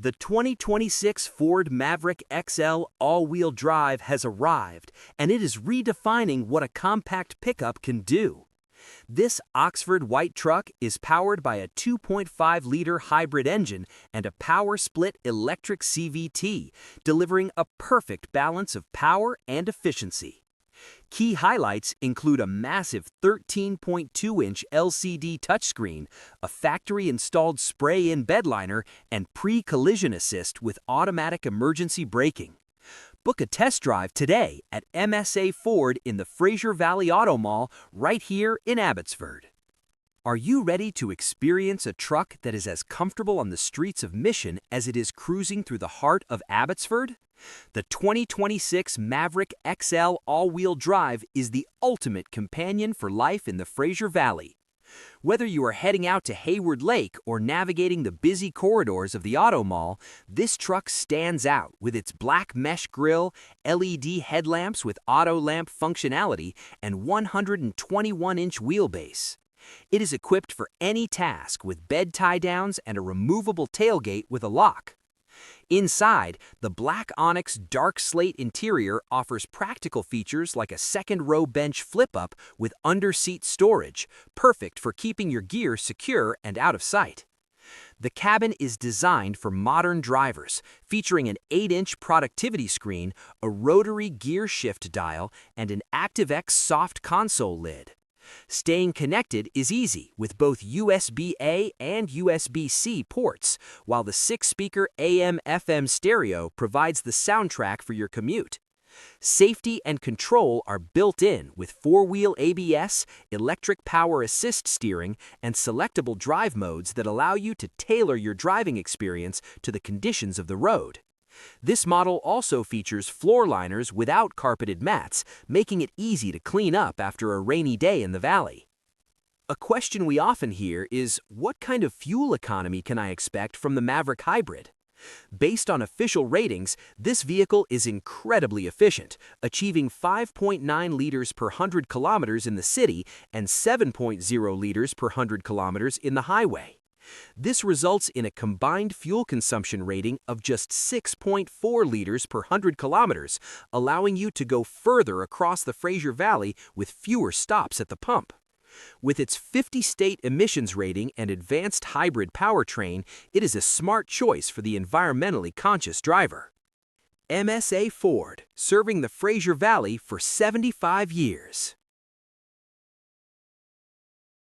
The 2026 Ford Maverick XL all-wheel drive has arrived, and it is redefining what a compact pickup can do. This Oxford white truck is powered by a 2.5-liter hybrid engine and a Power-Split Electric CVT, delivering a perfect balance of power and efficiency. Key highlights include a massive 13.2-inch LCD touchscreen, a factory-installed spray-in bedliner, and pre-collision assist with automatic emergency braking. Book a test drive today at MSA Ford in the Fraser Valley Auto Mall right here in Abbotsford. Are you ready to experience a truck that is as comfortable on the streets of Mission as it is cruising through the heart of Abbotsford? The 2026 Maverick XL all-wheel drive is the ultimate companion for life in the Fraser Valley. Whether you are heading out to Hayward Lake or navigating the busy corridors of the Auto Mall, this truck stands out with its black mesh grille, LED headlamps with auto lamp functionality, and 121-inch wheelbase. It is equipped for any task with bed tie-downs and a removable tailgate with a lock. Inside, the black onyx dark slate interior offers practical features like a second-row bench flip-up with under-seat storage, perfect for keeping your gear secure and out of sight. The cabin is designed for modern drivers, featuring an 8-inch productivity screen, a rotary gear shift dial, and an ActiveX soft console lid. Staying connected is easy with both USB-A and USB-C ports, while the 6-speaker AM/FM stereo provides the soundtrack for your commute. Safety and control are built in with 4-wheel ABS, electric power assist steering, and selectable drive modes that allow you to tailor your driving experience to the conditions of the road. This model also features floor liners without carpeted mats, making it easy to clean up after a rainy day in the valley. A question we often hear is, what kind of fuel economy can I expect from the Maverick Hybrid? Based on official ratings, this vehicle is incredibly efficient, achieving 5.9 liters per 100 kilometers in the city and 7.0 liters per 100 kilometers in the highway. This results in a combined fuel consumption rating of just 6.4 liters per 100 kilometers, allowing you to go further across the Fraser Valley with fewer stops at the pump. With its 50-state emissions rating and advanced hybrid powertrain, it is a smart choice for the environmentally conscious driver. MSA Ford, serving the Fraser Valley for 75 years.